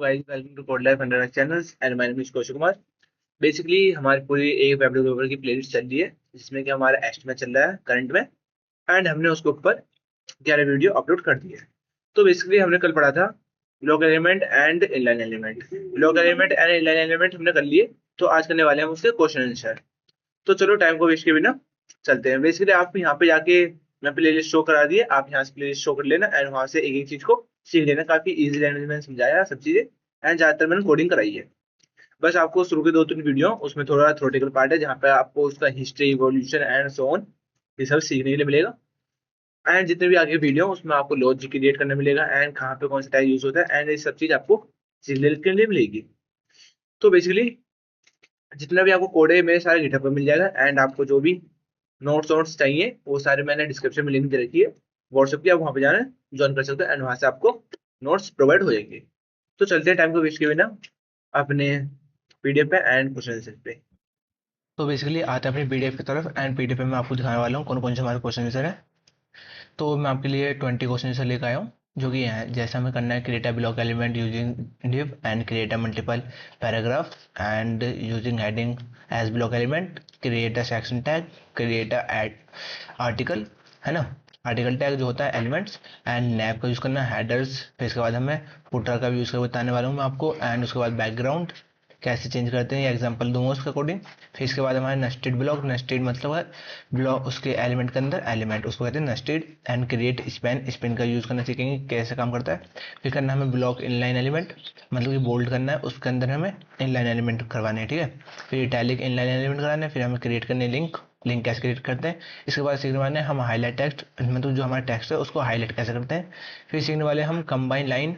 guys, welcome to Code Life Under channels and my name is Kaushik Kumar. Basically हमारी पूरी एक web developer की playlist चल रही है जिसमें कि हमारा एस्टिमेट चल रहा है करंट में एंड हमने उसके ऊपर 11 वीडियो अपलोड कर दी है। तो बेसिकली हमने कल पढ़ा था block element and inline element. Block element and inline element हमने कर लिए, तो आज करने वाले हैं हम उसके क्वेश्चन आंसर। तो चलो टाइम को वेस्ट के बिना चलते हैं। बेसिकली आप यहाँ पे जाके मैं प्लेलिस्ट शो करा दी है, आप यहाँ से प्लेलिस्ट शो कर लेना एंड वहां से एक एक चीज को सीख लेना। काफी इजी लैंग्वेज में समझाया सब चीजें एंड ज्यादातर मैंने कोडिंग कराई है। बस आपको शुरू के 2-3 वीडियो उसमें थोड़ा थ्योरेटिकल पार्ट है जहाँ पे आपको उसका history, evolution and so on ये सब सीखने के लिए मिलेगा। एंड जितने भी आगे वीडियो उसमें आपको लॉजिक क्रिएट करने मिलेगा एंड कहाँ पे कौन सा टैग यूज होता है एंड ये सब चीज आपको सीखने के लिए मिलेगी। तो बेसिकली जितना भी आपको कोड है मेरे सारे गिटहब पर मिल जाएगा एंड आपको जो भी नोट्स वोट्स चाहिए वो सारे मैंने डिस्क्रिप्शन में लिंक दे रखी है व्हाट्सएप की, आप वहाँ पे जाना ज्वाइन कर सकते हो एंड वहाँ से आपको नोट्स प्रोवाइड हो जाएंगे। तो चलते हैं टाइम को वेस्ट किए बिना अपने पीडीएफ पे एंड क्वेश्चन आंसर पे। तो बेसिकली आते हैं अपनी पीडीएफ की तरफ एंड पीडीएफ में मैं आपको दिखाने वाला हूँ कौन कौन से हमारे क्वेश्चन आंसर है। तो मैं आपके लिए 20 क्वेश्चन आंसर लेकर आया हूँ जो कि है जैसे हमें करना है create a block element using div and create a multiple paragraph and using heading as block element, create a section tag, create a article, है ना, आर्टिकल टैग जो होता है एलिमेंट्स एंड नैब का यूज़ करना है, हेडर्स, फिर इसके बाद हमें फुटर का भी यूज़ कर बताने वाला हूँ मैं आपको एंड उसके बाद बैकग्राउंड कैसे चेंज करते हैं, ये एग्जांपल दूंगा उसके अकॉर्डिंग। फिर इसके बाद हमारे नेस्टेड ब्लॉक, नेस्टेड मतलब है ब्लॉक उसके एलिमेंट के अंदर एलिमेंट, उसको कहते हैं nested and create span, span का यूज़ करना सीखेंगे कैसे काम करता है। फिर करना हमें ब्लॉक इनलाइन एलिमेंट, मतलब कि बोल्ड करना है, उसके अंदर हमें इनलाइन एलिमेंट करवाने हैं, ठीक है। फिर इटैलिक इनलाइन एलिमेंट कराना है, फिर हमें क्रिएट करने लिंक, लिंक कैसे क्रिएट करते हैं। इसके बाद सीखने वाले हैं हम हाईलाइट टेक्स्ट, मतलब जो हमारा टेक्स्ट है उसको हाईलाइट कैसे करते हैं। फिर सीखने वाले हम combine line,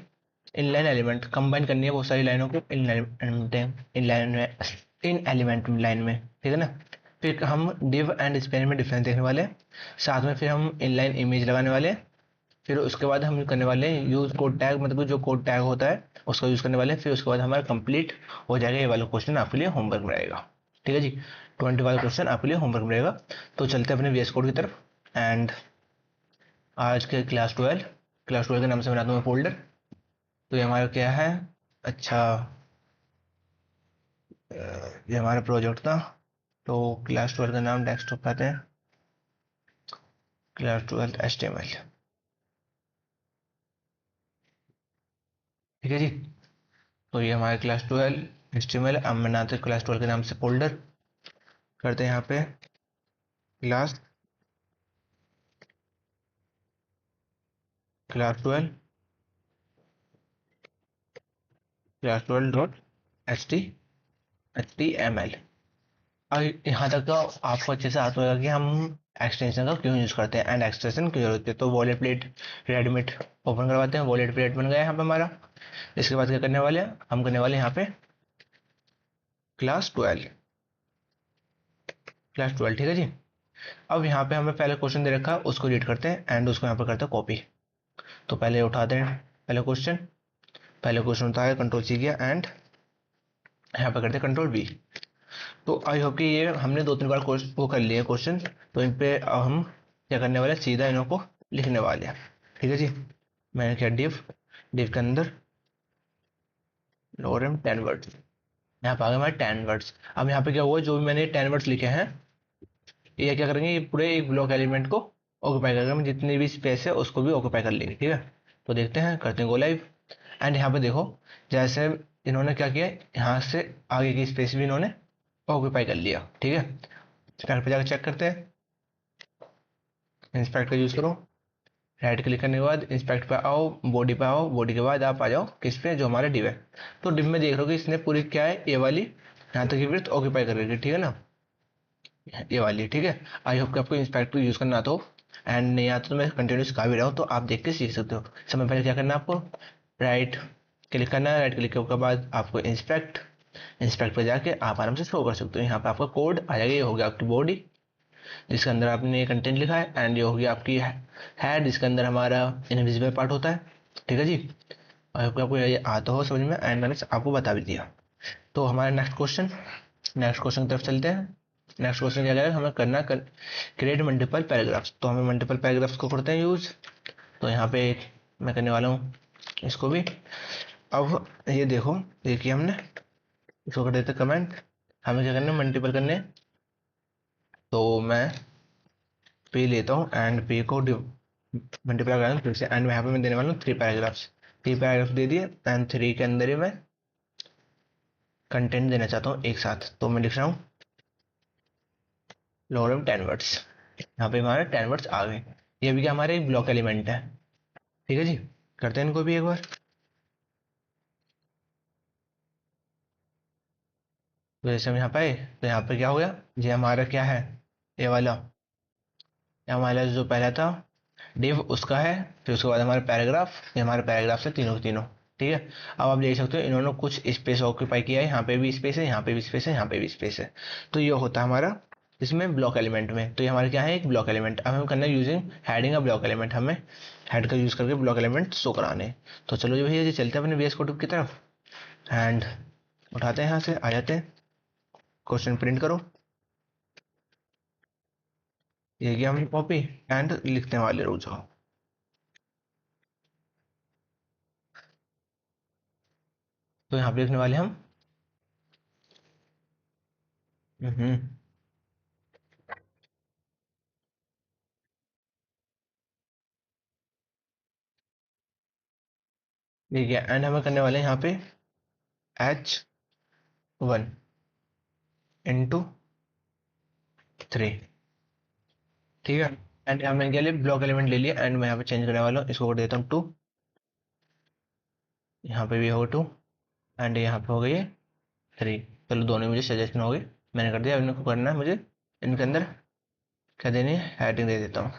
inline element combine करनी है बहुत सारी लाइनों को इन लाइन में, इन एलिमेंट लाइन में, ठीक है ना। फिर हम डिव एंड स्पैन में डिफरेंस देखने वाले हैं, साथ में फिर हम इनलाइन इमेज लगाने वाले हैं। फिर उसके बाद हम करने वाले हैं यूज कोड टैग, मतलब जो कोड टैग होता है उसका यूज करने वाले हैं। फिर उसके बाद हमारा कंप्लीट हो जाएगा, ये वाला क्वेश्चन आपके लिए होमवर्क में रहेगा, ठीक है जी। 20 वाला क्वेश्चन आपके लिए होमवर्क में रहेगा। तो चलते हैं अपने वीएस कोड की तरफ एंड आज के क्लास 12 के नाम से बनाता हूँ मैं फोल्डर। तो ये हमारा क्या है, अच्छा, ये हमारा प्रोजेक्ट था। तो क्लास 12 का नाम डेस्कटॉप पे आते हैं, क्लास 12 HTML, ठीक है जी। तो ये हमारे क्लास 12 HTML, अब बनाते हैं क्लास 12 के नाम से फोल्डर, करते हैं यहाँ पे class class 12 class 12 dot HTML। और यहाँ तक तो आपको अच्छे से आता होगा कि हम एक्सटेंशन का क्यों यूज़ करते हैं एंड एक्सटेंशन क्यों जरूरत है। तो वॉलेट प्लेट रेडमिट ओपन करवाते हैं, वॉलेट प्लेट बन गया यहाँ पे हमारा। इसके बाद क्या करने वाले हैं, हम करने वाले हैं यहाँ पे क्लास 12 क्लास 12, ठीक है जी। अब यहाँ पे हमें पहले क्वेश्चन दे रखा है, उसको रीड करते हैं एंड उसको यहाँ पे करते हैं कॉपी। तो पहले उठाते हैं पहले क्वेश्चन उठाया, कंट्रोल C किया एंड यहाँ पे करते हैं कंट्रोल V। तो आई होप कि ये हमने 2-3 बार वो कर लिए क्वेश्चन, तो इन पे अब हम क्या करने वाले हैं, सीधा इन्हों को लिखने वाले हैं, ठीक है जी। मैंने किया डिव, डिव के अंदर लोरम 10 वर्ड्स, यहाँ पे आ गए हमारे 10 वर्ड्स। अब यहाँ पे क्या हुआ, जो भी मैंने 10 वर्ड्स लिखे हैं ये क्या करेंगे, ये पूरे एक ब्लॉक एलिमेंट को ऑक्यूपाई करेंगे, जितनी भी स्पेस है उसको भी ऑक्यूपाई कर लेंगे, ठीक है। तो देखते हैं, करते हैं गो लाइव एंड यहाँ पे देखो जैसे इन्होंने क्या किया, यहाँ से आगे की स्पेस भी इन्होंने ऑक्यूपाई कर लिया, ठीक है। स्टार्ट पे जाकर चेक करते हैं, इंस्पेक्ट का यूज़ करो, राइट क्लिक करने के बाद इंस्पेक्ट पे आओ, बॉडी पे आओ, बॉडी के बाद आप आ जाओ किस पे, जो हमारा डिव है। तो डिव में देख रहे हो कि इसने पूरी क्या है, ये वाली यहाँ तक की विड्थ ऑक्यूपाई कर रही है, ठीक है ना, ये वाली, ठीक है। आई होप कि आपको इंस्पेक्ट यूज़ करना आता हो एंड नहीं आता तो मैं कंटिन्यू सिखा भी रहा हूँ, तो आप देख के सीख सकते हो। समय पहले क्या करना है आपको, राइट क्लिक करना है, राइट क्लिक करने के बाद आपको इंस्पेक्ट, इंस्पेक्ट पे जाके आप आराम से शो कर सकते हो। यहाँ पे आपका कोड आ जाएगा, ये हो गया आपकी बॉडी जिसके अंदर आपने कंटेंट लिखा है एंड ये हो गया आपकी हेड जिसके अंदर हमारा इनविजिबल पार्ट होता है, ठीक है जी। आई होप आपको ये आता हो समझ में एंड मैंने आपको बता भी दिया। तो हमारा नेक्स्ट क्वेश्चन की तरफ चलते हैं। नेक्स्ट क्वेश्चन क्या करेगा, हमें करना क्रिएट मल्टीपल पैराग्राफ्स। तो हमें मल्टीपल पैराग्राफ्स को करते हैं यूज। तो यहाँ पे मैं करने वाला हूँ इसको भी। अब ये देखो, देखिए हमने इसको कर देते कमेंट। हमें क्या करना है, मल्टीपल करने। तो मैं पे लेता हूँ एंड पे को मल्टीप्लाई कर फिर से, एंड यहाँ पे मैं देने वाला हूँ 3 पैराग्राफ्स। 3 पैराग्राफ दे दिए एंड 3 के अंदर ही मैं कंटेंट देना चाहता हूँ एक साथ। तो मैं लिख रहा हूँ लॉगरिथम 10 वर्ड्स। यहाँ पे हमारे 10 वर्ड्स आ गए। ये भी क्या हमारे एक ब्लॉक एलिमेंट है। ठीक है जी, करते हैं इनको भी एक बार। तो जैसे हम यहाँ पे आए तो यहाँ पे क्या हो गया, ये हमारा क्या है, ये वाला, ये हमारा जो पहला था डिव उसका है। फिर उसके बाद हमारा पैराग्राफ, ये हमारे पैराग्राफ है तीनों के तीनों। ठीक है, अब आप देख सकते हो इन्होंने कुछ स्पेस ऑक्यूपाई किया है। यहाँ पे भी स्पेस है, यहाँ पे भी स्पेस है, यहाँ पे भी स्पेस है। तो ये होता है हमारा इसमें ब्लॉक एलिमेंट में। तो ये हमारा क्या है, एक ब्लॉक एलिमेंट। अब हमें करना है यूजिंग हेडिंग अ ब्लॉक एलिमेंट। हमें हेड का यूज करके ब्लॉक एलिमेंट शो कराने। तो चलो जी भैया जी, चलते हैं अपने VS कोड की तरफ एंड उठाते हैं, यहाँ से आ जाते हैं। क्वेश्चन प्रिंट करो, ये गया हमने कॉपी एंड लिखने वाले रुक जाओ। तो यहाँ पे लिखने वाले हम हम्म ठीक है, एंड हमें करने वाले हैं यहाँ पे H1 into 3। ठीक है, एंड हमने क्या लिया, ब्लॉक एलिमेंट ले लिया एंड मैं यहाँ पे चेंज करने वाला हूँ, इसको कर देता हूँ 2। यहाँ पे भी होगा 2 एंड यहाँ पे हो गई है 3। चलो दोनों मुझे सजेशन हो गए, मैंने कर दिया। अब इनको करना है मुझे, इनके अंदर क्या देनी है, हेडिंग दे देता हूँ।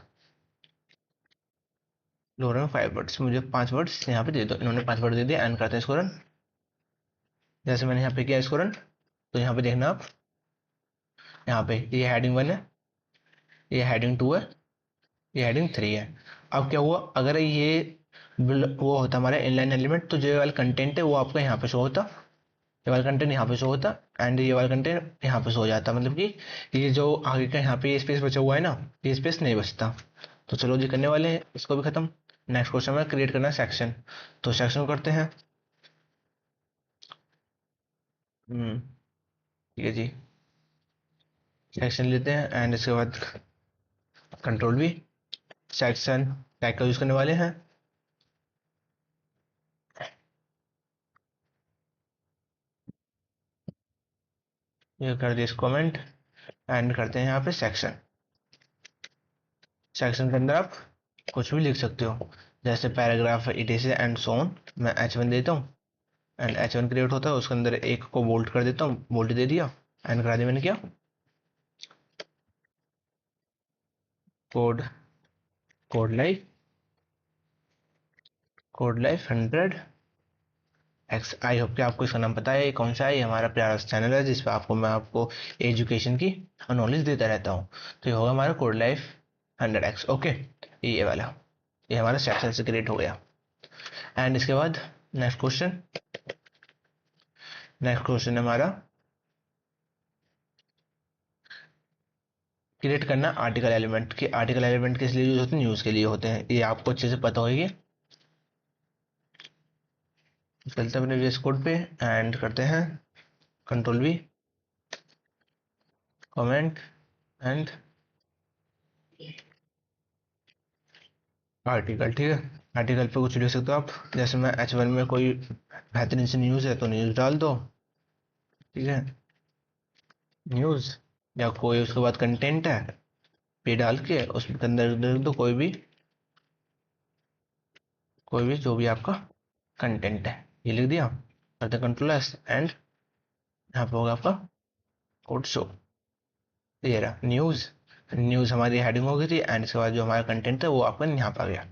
लोअर में 5 वर्ड्स, मुझे 5 वर्ड्स यहाँ पे दे दो। इन्होंने 5 वर्ड दे दिया एंड करते हैं इसको रन। जैसे मैंने यहाँ पे किया इसको रन, तो यहाँ पे देखना आप, यहाँ पे ये हेडिंग 1 है, ये हेडिंग 2 है, ये हेडिंग 3 है। अब क्या हुआ, अगर ये वो होता हमारा इनलाइन एलिमेंट, तो जो वाला कंटेंट है वो आपका यहाँ पे शो होता, ये वाला कंटेंट यहाँ पे शो होता एंड ये वाला कंटेंट यहाँ पे शो हो जाता। मतलब कि ये जो आगे का यहाँ पे ये स्पेस बचा हुआ है ना, ये स्पेस नहीं बचता। तो चलो जी करने वाले हैं इसको भी खत्म। नेक्स्ट क्वेश्चन में क्रिएट करना है सेक्शन। तो सेक्शन करते हैं। ठीक है जी, सेक्शन लेते हैं एंड इसके बाद कंट्रोल भी, सेक्शन टैग का यूज करने वाले हैं। ये कर दिया इसको कमेंट एंड करते हैं यहाँ पे सेक्शन। सेक्शन के अंदर आप कुछ भी लिख सकते हो, जैसे paragraph it and so on. मैं H1 देता हूँ एंड H1 क्रिएट होता है, उसके अंदर एक को बोल्ट कर देता हूँ, बोल्ट दे दिया एंड करा दिया मैंने क्या, code code life, code life 100x। I hope कि आपको इसका नाम पता है, ये कौन सा है। ये हमारा प्यारा चैनल है जिस पर मैं आपको एजुकेशन की नॉलेज देता रहता हूँ। तो ये होगा हमारा कोड लाइफ 100x। ओके, ये वाला, ये हमारा सेक्शन से क्रिएट हो गया। एंड इसके बाद नेक्स्ट क्वेश्चन, नेक्स्ट क्वेश्चन हमारा क्रिएट करना आर्टिकल एलिमेंट। के आर्टिकल एलिमेंट किस लिए यूज होते हैं, न्यूज के लिए होते हैं, ये आपको अच्छे से पता होगी। चलते हैं अपने VS कोड पे एंड करते हैं control V, comment and article. ठीक है, आर्टिकल पे कुछ लिख सकते हो आप, जैसे मैं H1 में कोई बेहतरीन सी न्यूज़ है तो न्यूज़ डाल दो। ठीक है, न्यूज़, या कोई उसके बाद कंटेंट है पे डाल के उसके अंदर लिख दो कोई भी जो भी आपका कंटेंट है, ये लिख दिया। करते कंट्रोल S एंड यहाँ पे होगा आपका कोड शो। ये रहा न्यूज़। न्यूज़ हमारी हेडिंग हो गई थी एंड इसके बाद जो हमारा कंटेंट था वो आपका यहाँ पे आ गया।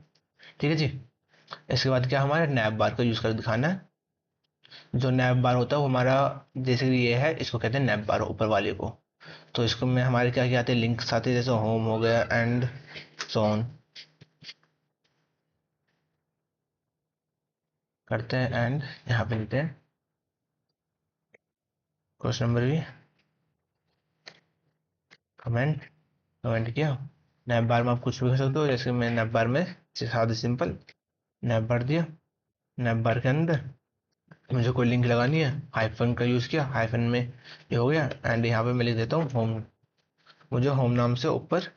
ठीक है जी, इसके बाद क्या हमारा नैप बार का यूज़ कर दिखाना है। जो नैप बार होता है वो हमारा, जैसे कि ये है, इसको कहते हैं नैप बार ऊपर वाले को। तो इसको में हमारे क्या क्या आते हैं, लिंक्स आते हैं, जैसे होम हो गया एंड सो ऑन। करते हैं एंड यहाँ पे लिखते हैं क्वेश्चन नंबर भी, कमेंट, कमेंट किया। नैप बार में आप कुछ भी कर सकते हो, जैसे मैं नैप बार में सादा सिंपल नैप बार दिया। नैप बार के अंदर मुझे कोई लिंक लगानी है, हाइफन का यूज़ किया, हाइफन में ये हो गया, एंड यहाँ पे मैं लिख देता हूँ होम। मुझे होम नाम से ऊपर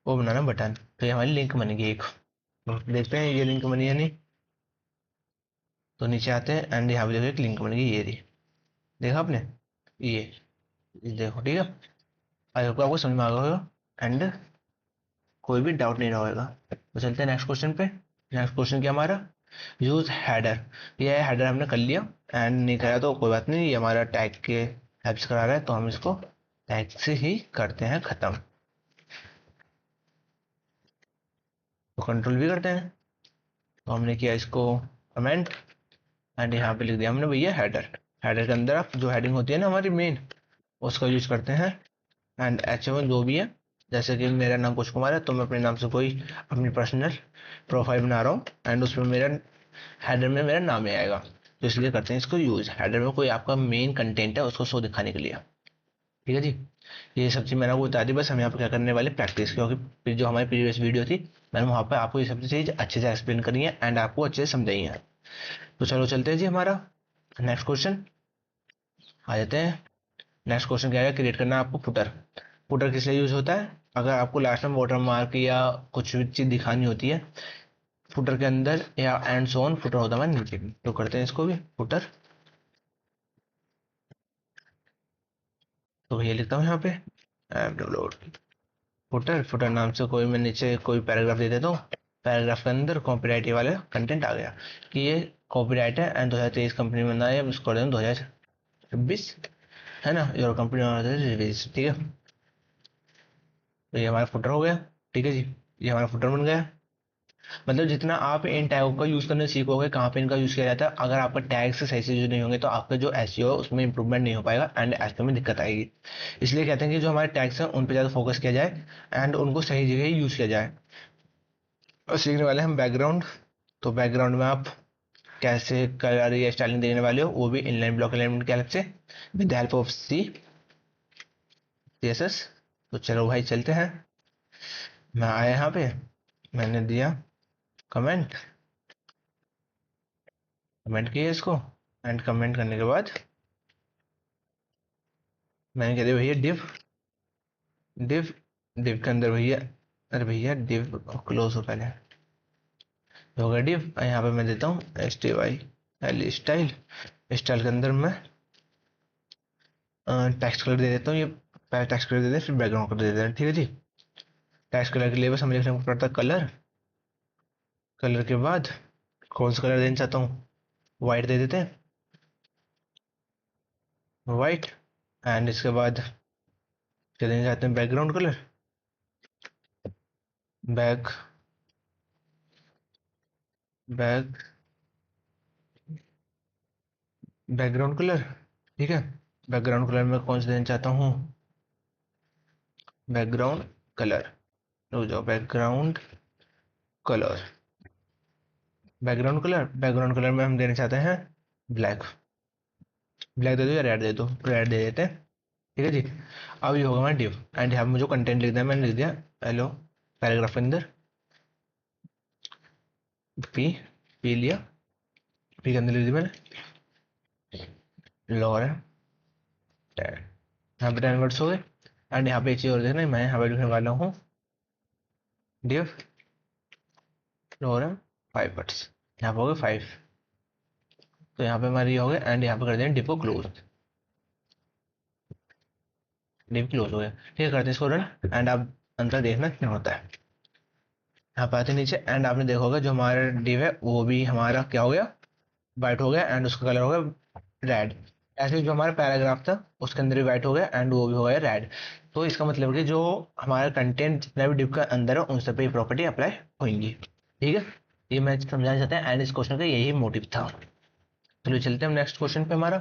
वो बनाना बटन, तो ये हमारी लिंक बन गई एक। तो देखते हैं ये लिंक बनी है नहीं। तो नीचे आते हैं एंड यहाँ पे देखो एक लिंक बन गई, ये रही, देखा आपने, ये देखो, ठीक है। आई होप आपको समझ में आ गया होगा एंड कोई भी डाउट नहीं रहेगा। तो चलते हैं नेक्स्ट क्वेश्चन पे। नेक्स्ट क्वेश्चन क्या हमारा, यूज हेडर। ये हेडर हमने कर लिया, एंड नहीं करा तो कोई बात नहीं, ये हमारा टैग के हेल्प्स करा रहा है, तो हम इसको टैग से ही करते हैं खत्म। तो कंट्रोल भी करते हैं, तो हमने किया इसको कमेंट, एंड यहाँ पे लिख दिया हमने भैया हेडर। हेडर के अंदर आप जो हेडिंग होती है ना हमारी मेन, उसका यूज करते हैं। एंड H1 जो भी है, जैसे कि मेरा नाम कुश कुमार है, तो मैं अपने नाम से कोई अपनी पर्सनल प्रोफाइल बना रहा हूँ, एंड उसमें मेरा हेडर में मेरा नाम ही आएगा, तो इसलिए करते हैं इसको यूज। हेडर में कोई आपका मेन कंटेंट है उसको शो दिखाने के लिए, ठीक है जी। ये सब चीज़ मैंने आपको बता दी, बस हम यहाँ पे क्या करने वाले प्रैक्टिस, क्योंकि जो हमारी प्रीवियस वीडियो थी मैंने वहाँ पर आपको ये सब चीज़ अच्छे से एक्सप्लेन करी है एंड आपको अच्छे से समझाई है। तो चलो चलते हैं जी, हमारा नेक्स्ट क्वेश्चन आ जाते हैं। नेक्स्ट क्वेश्चन क्या है, क्रिएट करना है आपको फुटर। फुटर किस लिए यूज होता है, अगर आपको लास्ट में वाटर मार्क या कुछ भी चीज दिखानी होती है फुटर के अंदर, या एंड सो ऑन, फुटर होता है नीचे भी, तो करते हैं इसको भी फुटर। तो ये लिखता हूँ यहाँ पे डाउनलोड फुटर। फुटर नाम से कोई मैं नीचे कोई पैराग्राफ दे देता हूँ। पैराग्राफ के अंदर कॉपीराइट वाले कंटेंट आ गया कि ये कॉपीराइट है एंड 2023 कंपनी में बनाया है, इसको 2026 है ना, योर कंपनी, ठीक है। तो ये हमारा फुटर हो गया, ठीक है जी, ये हमारा फुटर बन गया। मतलब जितना आप इन टैगों का यूज करना सीखोगे, कहाँ पे इनका यूज किया जाता है, अगर आपका टैग से सही से यूज नहीं होंगे तो आपका जो एसईओ है उसमें इंप्रूवमेंट नहीं हो पाएगा एंड एसईओ में दिक्कत आएगी। इसलिए कहते हैं कि जो हमारे टैग्स हैं उन पर ज्यादा फोकस किया जाए एंड उनको सही जगह ही यूज किया जाए। और सीखने वाले हम बैकग्राउंड। तो बैकग्राउंड में आप कैसे कलर या स्टाइलिंग देने वाले हो, वो भी इनलाइन ब्लॉक एलिमेंट की हेल्प से, with the help of CSS। तो चलो भाई चलते हैं। मैं आया यहाँ पे, मैंने दिया कमेंट, कमेंट किया इसको, एंड कमेंट करने के बाद मैंने कह दिया भैया डिव, डिव, डिव के अंदर भैया, अरे भैया डिव क्लोज हो पहले, हो गया डिव। यहाँ पे मैं देता हूँ STYL स्टाइल। स्टाइल के अंदर मैं टेक्स्ट कलर दे देता हूँ, ये पहले टेक्स्ट कलर दे दे फिर बैकग्राउंड कलर दे देते हैं, ठीक है जी। टेक्स्ट कलर के लिए बस हमें लिखना पड़ता है कलर। कलर के बाद कौन सा कलर देना चाहता हूँ, वाइट दे देते हैं, वाइट। एंड इसके बाद क्या देना चाहते हैं, background colour, back back background colour, ठीक है। बैकग्राउंड कलर में कौन सा देना चाहता हूँ, बैकग्राउंड कलर, रुक जाओ, बैकग्राउंड कलर, बैकग्राउंड कलर में हम देना चाहते हैं ब्लैक। ब्लैक दे दो या रेड दे दो, रेड दे देते हैं, ठीक है जी। अब ये होगा हमारा डिव, एंड यहाँ पे मुझे कंटेंट लिखना है, मैंने लिख दिया हेलो, पैराग्राफ के अंदर पी, पी लिया, पी के अंदर लिख दिया मैंने लॉरेंट, यहाँ पे 10 वर्ड्स हो गए। एंड यहाँ पे एक चीज और देखना है, मैं यहाँ पे लिखने वाला हूँ डिव लॉरेंट 5 वर्ड्स, यहाँ पे हो गए 5। तो यहाँ पे हमारी हो गया, एंड यहाँ पे कर दें डिव को क्लोज, डिव क्लोज हो गया, ठीक है। करते हैं इसको रन, एंड आप अंदर देखना क्या होता है। यहाँ पे आते नीचे, एंड आपने देखा होगा जो हमारा डिव है वो भी हमारा क्या हो गया, वाइट हो गया, एंड उसका कलर हो गया रेड। ऐसे जो हमारा पैराग्राफ था उसके अंदर भी वाइट हो गया एंड वो भी हो गया रेड। तो इसका मतलब है कि जो हमारा कंटेंट जितना भी डिव का अंदर है उन सब पे प्रॉपर्टी अप्लाई होंगी, ठीक है। ये मैं समझाना चाहता हूँ एंड इस क्वेश्चन का यही मोटिव था। चलिए चलते हैं हम नेक्स्ट क्वेश्चन पे। हमारा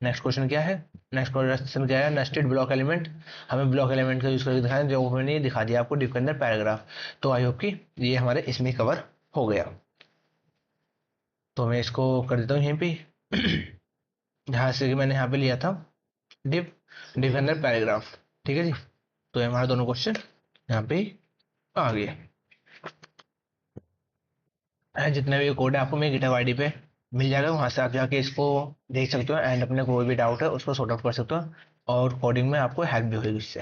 नेक्स्ट क्वेश्चन क्या है, नेक्स्ट क्वेश्चन क्या है, नेस्टेड ब्लॉक एलिमेंट। हमें ब्लॉक एलिमेंट का यूज करके दिखाएं, जो मैंने ये दिखा दिया आपको डिव के अंदर पैराग्राफ। तो आई होप कि ये हमारे इसमें कवर हो गया। तो मैं इसको कर देता हूँ यहीं पे जहाँ से कि मैंने यहाँ पे लिया था डिव, डिव के अंदर पैराग्राफ, ठीक है जी। तो ये हमारा दोनों क्वेश्चन यहाँ पे आ गए। जितने भी कोड है आपको मैं गिटहब आईडी पे मिल जाएगा, वहाँ से आप जाके इसको देख सकते हो एंड अपने कोई भी डाउट है उसको सॉर्ट आउट कर सकते हो, और कोडिंग में आपको हेल्प भी होगी इससे।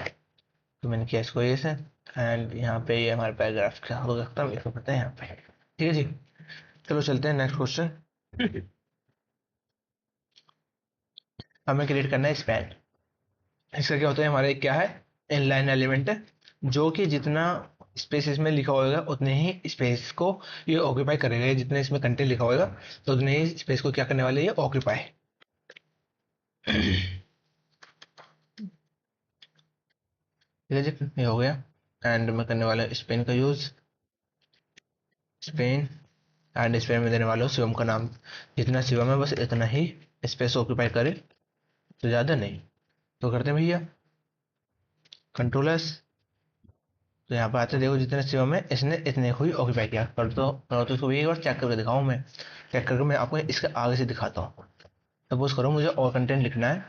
तो मैंने किया इसको ये से, एंड यहाँ पे ये हमारे पैराग्राफ क्या हो सकता है इसको पता है यहाँ पे। ठीक है जी, चलो चलते हैं नेक्स्ट क्वेश्चन। हमें क्रिएट करना है स्पैन। इसका क्या होता है, हमारे क्या है, इनलाइन एलिमेंट है, जो कि जितना स्पेस इसमें लिखा होगा उतने ही स्पेस को ये ऑक्यूपाई करेगा, ये जितने इसमें कंटेंट लिखा होगा तो उतने ही स्पेस को क्या करने वाले ये ऑक्यूपाई। ठीक है जी, ये हो गया। एंड मैं करने वाला स्पेन का यूज, स्पेन, एंड स्पेन में देने वाला हूँ शिवम का नाम। जितना शिवम है बस इतना ही स्पेस ऑक्यूपाई करे, तो ज़्यादा नहीं। तो करते हैं भैया कंट्रोल एस। तो यहाँ पे आते देखो जितने शिवम है इसने इतने को ही ऑक्यूपाई किया। करो तो इसको भी एक बार चेक करके दिखाऊँ मैं। चेक करके मैं आपको इसके आगे से दिखाता हूँ। सपोज करो मुझे और कंटेंट लिखना है,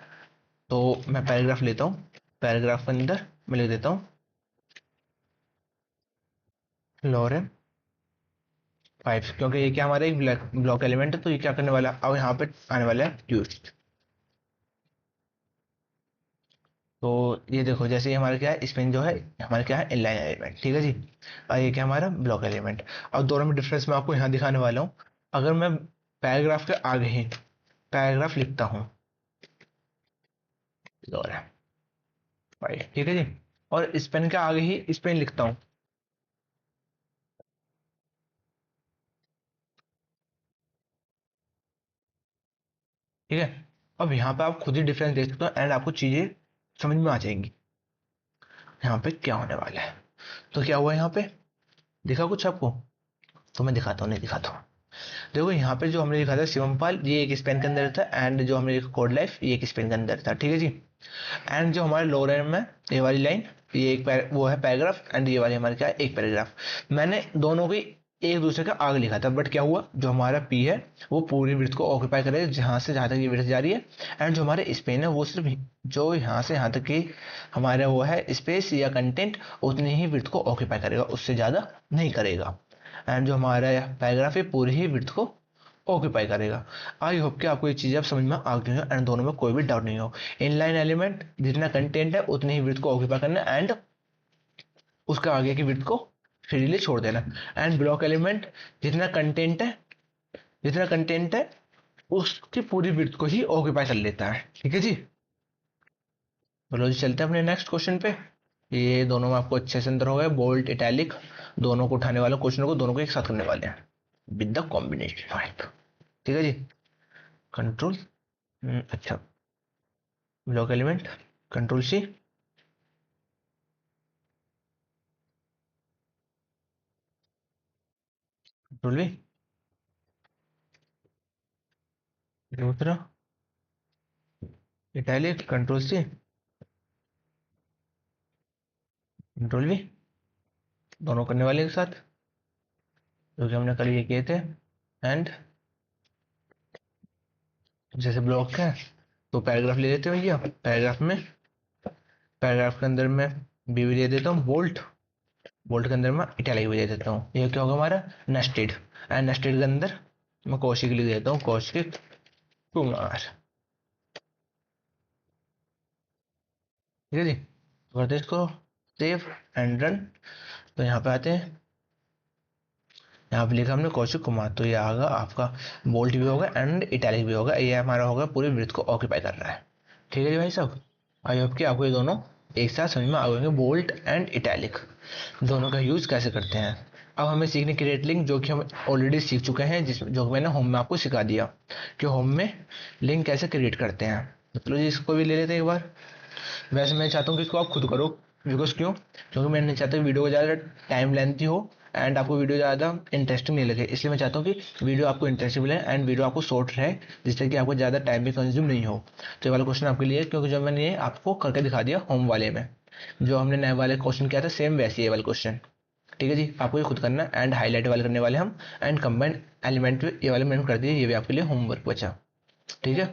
तो मैं पैराग्राफ लेता हूँ, पैराग्राफ के अंदर मैं लिख देता हूँ लॉरेम 5, क्योंकि ये क्या हमारा एक ब्लॉक एलिमेंट है, तो ये क्या करने वाला है, अब यहाँ पे आने वाला है ट्यूस्ट। तो ये देखो जैसे ये हमारा क्या है, स्पेन जो है हमारा क्या है इनलाइन एलिमेंट। ठीक है जी, और ये क्या हमारा ब्लॉक एलिमेंट। अब दोनों में डिफरेंस मैं आपको यहाँ दिखाने वाला हूँ। अगर मैं पैराग्राफ के आगे ही पैराग्राफ लिखता हूँ लॉरेम 5, ठीक है जी, और स्पेन के आगे ही स्पेन लिखता हूँ, ठीक है। अब यहाँ पे आप खुद ही डिफरेंस देख सकते हो एंड आपको चीजें समझ में आ जाएंगी यहाँ पे क्या होने वाला है। तो क्या हुआ यहाँ पे, दिखा कुछ आपको? तो मैं दिखाता हूँ, नहीं दिखाता हूँ। देखो यहाँ पे जो हमने लिखा था शिवमपाल, ये एक स्पेन के अंदर था, एंड जो हमने लिखा कोड लाइफ ये एक स्पेन के अंदर था। ठीक है जी, एंड जो हमारे लोअर में ये वाली लाइन, ये एक वो है पैराग्राफ, एंड ये वाली हमारे क्या है एक पैराग्राफ। मैंने दोनों को एक दूसरे का आगे लिखा था, बट क्या हुआ जो हमारा पी है वो पूरी विड्थ को ऑक्यूपाई करेगा जहां से जहां तक ये विड्थ जा रही है, एंड जो हमारे स्पेन है वो सिर्फ जो यहाँ से यहाँ तक की हमारा वो है स्पेस या कंटेंट उतनी ही विड्थ को ऑक्यूपाई करेगा, उससे ज्यादा नहीं करेगा। एंड जो हमारा पैराग्राफ है पूरी ही विड्थ को ऑक्यूपाई करेगा। आई होप कि आपको ये चीज़ें अब समझ में आ गई हो एंड दोनों में कोई भी डाउट नहीं हो। इनलाइन एलिमेंट जितना कंटेंट है उतनी ही विड्थ को ऑक्यूपाई करना, एंड उसका आगे की विड्थ को फ्रीली छोड़ देना। एंड ब्लॉक एलिमेंट जितना कंटेंट है, जितना कंटेंट है उसकी पूरी विड्थ को ही ऑक्यूपाई कर लेता है। ठीक है जी, बोलो जी चलते हैं अपने नेक्स्ट क्वेश्चन पे। ये दोनों में आपको अच्छे से अंदर हो गए, बोल्ट इटैलिक दोनों को उठाने वाले क्वेश्चनों को दोनों को एक साथ करने वाले हैं विद द कॉम्बिनेशन टाइप। ठीक है जी, कंट्रोल, अच्छा, block element control C, control V, दूसरा italic control C, control V, दोनों करने वाले एक साथ जो कि हमने कल ये किए थे। एंड जैसे ब्लॉक है तो पैराग्राफ ले लेते हैं भैया, पैराग्राफ में, पैराग्राफ के अंदर मैं बी भी दे देता हूँ बोल्ट, बोल्ट के अंदर मैं इटैलिक भी दे देता हूँ। ये क्या होगा हमारा नेस्टेड, एंड नेस्टेड के अंदर मैं कौशिक लिख देता हूँ, कौशिक कुमार। ठीक है जी, तो करते हैं इसको सेव एंड रन। तो यहाँ पे आते हैं, यहाँ पे लिखा हमने कौशिक कुमार, तो ये आगा आपका बोल्ट भी होगा एंड इटैलिक भी होगा, ये हमारा होगा पूरी वृत्त को ऑक्यूपाई कर रहा है। ठीक है जी भाई साहब, आई होप कि आपको ये दोनों एक साथ समझ में आ गए, बोल्ट एंड इटैलिक दोनों का यूज कैसे करते हैं। अब हमें सीखने क्रिएट लिंक जो कि हम ऑलरेडी सीख चुके हैं, जिसमें जो मैंने होम में आपको सिखा दिया कि होम में लिंक कैसे क्रिएट करते हैं। तो चलो जी इसको भी ले लेते हैं एक बार। वैसे मैं चाहता हूँ कि इसको आप खुद करो, बिकॉज क्यों, क्योंकि मैं नहीं चाहता वीडियो को ज़्यादा टाइम लेंथी हो एंड आपको वीडियो ज़्यादा इंटरेस्टिंग नहीं लगे, इसलिए मैं चाहता हूँ कि वीडियो आपको इंटरेस्टिंग मिले एंड वीडियो आपको शॉर्ट रहे, जिससे कि आपको ज़्यादा टाइम भी कंज्यूम नहीं हो। तो ये वाला क्वेश्चन आपके लिए, क्योंकि जब मैंने ये आपको करके दिखा दिया होम वाले में, जो हमने नए वाले क्वेश्चन किया था सेम वैसे ये वाला क्वेश्चन। ठीक है जी, आपको ये खुद करना एंड हाईलाइट वाले करने वाले हम, एंड कंबाइंड एलिमेंट ये वाले मैंने कर दिए, ये भी आपके लिए होमवर्क बचा। ठीक है,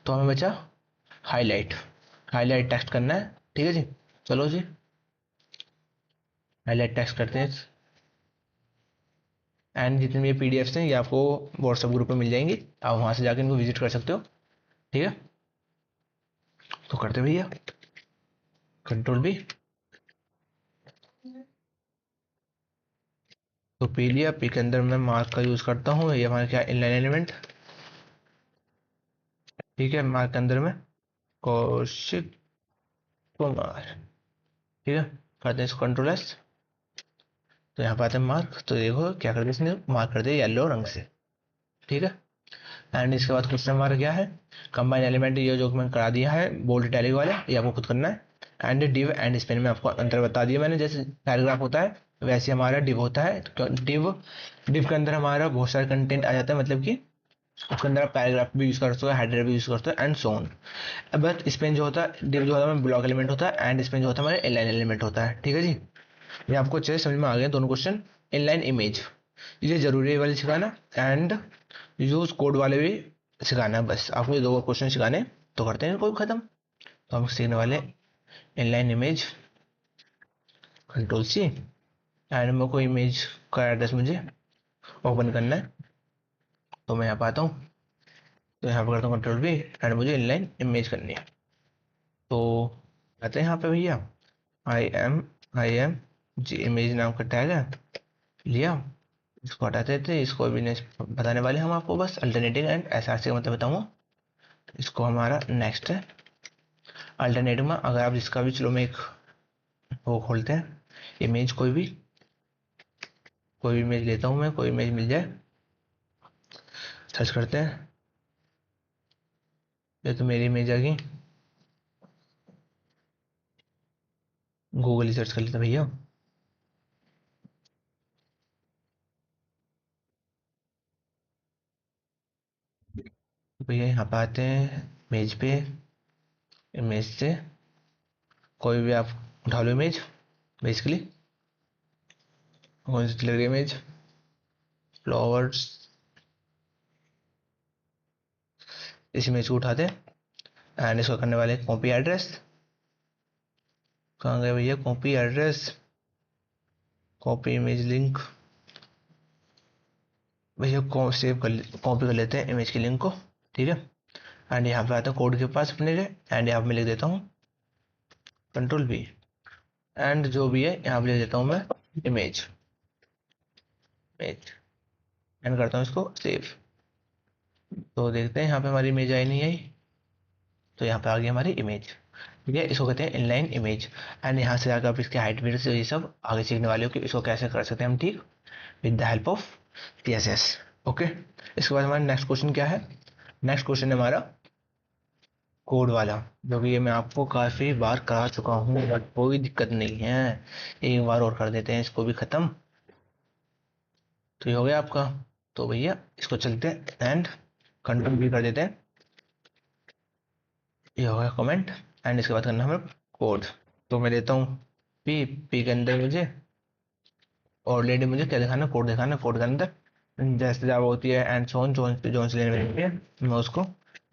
तो हमें बचा हाईलाइट, हाईलाइट टेक्स्ट करना है। ठीक है जी, चलो जी हाईलाइट टेक्स्ट करते हैं एंड जितने भी पीडीएफ्स हैं ये आपको व्हाट्सएप ग्रुप पे मिल जाएंगी, आप वहाँ से जाकर इनको विजिट कर सकते हो। ठीक है, तो करते भैया कंट्रोल भी, तो पी लिया। पी के अंदर मैं मार्क का यूज़ करता हूँ, ये हमारा क्या इनलाइन एलिमेंट। ठीक है, मार्क के अंदर में कौशिक कुमार। ठीक है, करते हैं इसको कंट्रोल एस, तो यहाँ पे आते हैं मार्क, तो देखो क्या कर दिया इसने, मार्क कर दिया येलो रंग से। ठीक है, एंड इसके बाद क्वेश्चन हमारा क्या है, कंबाइन एलिमेंट, ये जो मैंने करा दिया है बोल्ड इटैलिक वाले, ये आपको खुद करना है। एंड डिव एंड स्पेन में आपको अंतर बता दिया मैंने, जैसे पैराग्राफ होता है वैसे हमारा डिव होता है। डिव डिव के अंदर हमारा बहुत सारा कंटेंट आ जाता है, मतलब कि उसके अंदर आप पैराग्राफ भी यूज कर सकते हो, हेडर भी यूज कर सकते हो and so on. But Spain जो होता है, डिव जो होता है ब्लॉक एलिमेंट होता है, एंड स्पेन जो होता है हमारे इनलाइन एलिमेंट होता है। ठीक है जी, ये आपको अच्छे से समझ में आ गया दोनों क्वेश्चन। इनलाइन इमेज ये जरूरी है वाले सिखाना, एंड यूज कोड वाले भी सिखाना है, बस आपको ये दो क्वेश्चन सिखाने, तो करते हैं कोई खत्म। तो हम सीखने वाले inline image, control C, and मेरे को इमेज का एड्रेस मुझे ओपन करना है, तो मैं यहाँ पे आता हूँ, तो यहाँ पे करता हूँ कंट्रोल वी, एंड मुझे इनलाइन इमेज करनी है। तो आते हैं यहाँ पे भैया, आई एम जी इमेज नाम का टैग है, लिया, इसको हटा देते हैं, इसको भी नहीं बताने वाले हम आपको, बस अल्टरनेटिव एंड एसआरसी का मतलब बताऊंगा। इसको हमारा नेक्स्ट है। अल्टरनेटिव में अगर आप जिसका भी, चलो मैं एक वो खोलते हैं इमेज, कोई भी इमेज लेता हूँ मैं, कोई इमेज मिल जाए, सर्च करते हैं, ये तो मेरी इमेज आ गई, गूगल ही सर्च कर लेते हैं भैया। तो भैया यहाँ पे आते हैं इमेज पे, इमेज से कोई भी आप उठा लो इमेज, बेसिकली कौन सी चल रही इमेज, फ्लावर्स, इस इमेज को उठाते हैं एंड इसको करने वाले कॉपी एड्रेस, कहाँ गए भैया copy address, copy image link, भैया सेव कर कॉपी कर लेते हैं इमेज की लिंक को। ठीक है, एंड यहाँ पे आता है कोड के पास अपने के, एंड यहाँ पे मैं लिख देता हूँ कंट्रोल बी, एंड जो भी है यहाँ पे लिख देता हूँ मैं इमेज, इमेज, एंड करता हूँ इसको सेव। तो देखते हैं यहाँ पे हमारी इमेज आई नहीं आई, तो यहाँ पे आ गई हमारी इमेज। ठीक है, इसको कहते हैं इनलाइन इमेज, एंड यहाँ से आकर आप इसके हाइट विड्थ ये सब आगे सीखने वाले हो कि इसको कैसे कर सकते हैं हम, ठीक, with the help of CSS। Okay, इसके बाद हमारा नेक्स्ट क्वेश्चन क्या है, नेक्स्ट क्वेश्चन है हमारा कोड वाला, जो कि ये मैं आपको काफी बार करा चुका हूँ, बट कोई दिक्कत नहीं है, एक बार और कर देते हैं इसको भी खत्म। तो ये हो गया आपका, तो भैया इसको चलते हैं एंड कंट्रोल भी कर देते हैं, ये हो गया कमेंट, एंड इसके बाद करना हमें कोड। तो मैं देता हूँ पी, पी के अंदर मुझे ऑलरेडी मुझे क्या दिखाना, कोड दिखाना, कोड के अंदर जैसे जावा होती है एंड सोन जोन जोन से लेने वाली है, मैं उसको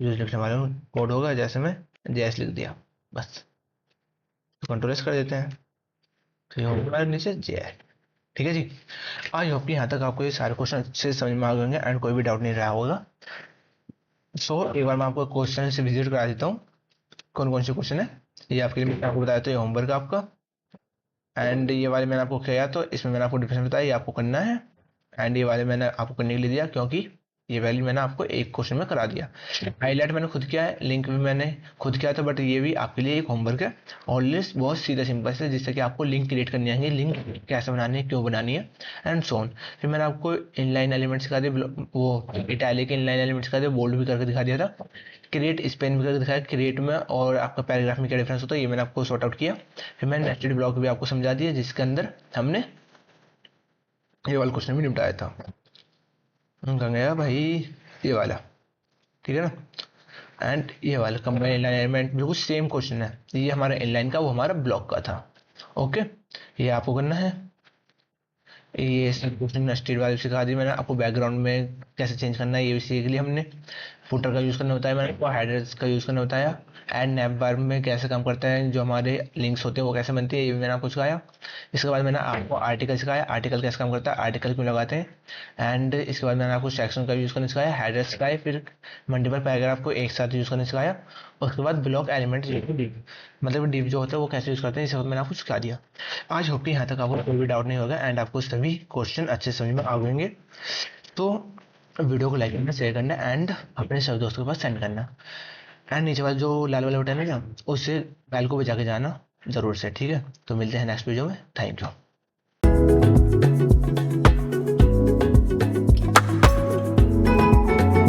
यूज लिखने वाला हूँ, कोड होगा जैसे मैं जैस लिख दिया, बस तो कंट्रोल एस कर देते हैं, तो ये होगा हमारे नीचे जे। ठीक है जी, आई होप कि यहाँ तक आपको ये सारे क्वेश्चन अच्छे से समझ में आ गए होंगे एंड कोई भी डाउट नहीं रहा होगा। सो एक बार मैं आपको क्वेश्चन से विजिट करा देता हूँ, कौन कौन से क्वेश्चन है ये आपके लिए, मैंने आपको बताया तो ये होमवर्क आपका, एंड ये वाले मैंने आपको किया तो इसमें मैंने आपको डिफरेंस बताया, ये आपको करना है, एंड ये वाले मैंने आपको करने के लिए दिया क्योंकि ये वैल्यू मैंने आपको एक क्वेश्चन में करा दिया। हाईलाइट मैंने खुद किया है, लिंक भी मैंने खुद किया था, बट ये भी आपके लिए एक होमवर्क है, और लिस्ट बहुत सीधा सिंपल से, जिससे कि आपको लिंक क्रिएट करनी आएंगे, लिंक कैसे बनानी है, क्यों बनानी है एंड सो ऑन। फिर मैंने आपको इनलाइन एलिमेंट सिखा दिया, वो इटैलिक इनलाइन एलिमेंट सिखा दिया, बोल्ड भी करके दिखा दिया था, क्रिएट स्पेन भी करके दिखाया, क्रिएट में और आपका पैराग्राफ में क्या डिफरेंस होता है ये मैंने आपको सॉर्ट आउट किया। फिर मैंने नेस्टेड ब्लॉक भी आपको समझा दिया, जिसके अंदर हमने ये वाला क्वेश्चन भी निपटाया था। कहाँ गया भाई, ये वाला, ठीक है ना, एंड ये वाला कंबाइन इनलाइन एलिमेंट बिल्कुल सेम क्वेश्चन है, ये हमारा इनलाइन का, वो हमारा ब्लॉक का था। ओके, ये आपको करना है, ये सब क्वेश्चन नेस्टेड वाले सिखा दी मैंने आपको, बैकग्राउंड में कैसे चेंज करना है ये भी सीख लिया हमने। फुटर का यूज़ करना बताया मैंने आपको, हेडर्स का यूज़ करना बताया, एंड नैप बार में कैसे काम करता है, जो हमारे लिंक्स होते हैं वो कैसे बनती है, ये भी मैंने आपको सिखाया। इसके बाद मैंने आपको आर्टिकल सिखाया, आर्टिकल कैसे काम करता है, आर्टिकल क्यों लगाते हैं, एंड इसके बाद मैंने आपको सेक्शन का यूज़ करना सिखाया, हेडर्स सिखाए, फिर मल्टीपल पैराग्राफ को एक साथ यूज़ करना सिखाया। उसके बाद ब्लॉक एलिमेंट मतलब डिव जो होता है वो कैसे यूज़ करते हैं, इसे मैंने आपको सिखा दिया। आज होप कि यहाँ तक आपको कोई भी डाउट नहीं होगा एंड आपको सभी क्वेश्चन अच्छे समझ में आ गएंगे। तो वीडियो को लाइक करना, शेयर करना एंड अपने सभी दोस्तों के पास सेंड करना, एंड नीचे वाला जो लाल वाला बटन है ना उससे बेल को बजा के जाना ज़रूर से, ठीक है। तो मिलते हैं नेक्स्ट वीडियो में, थैंक यू।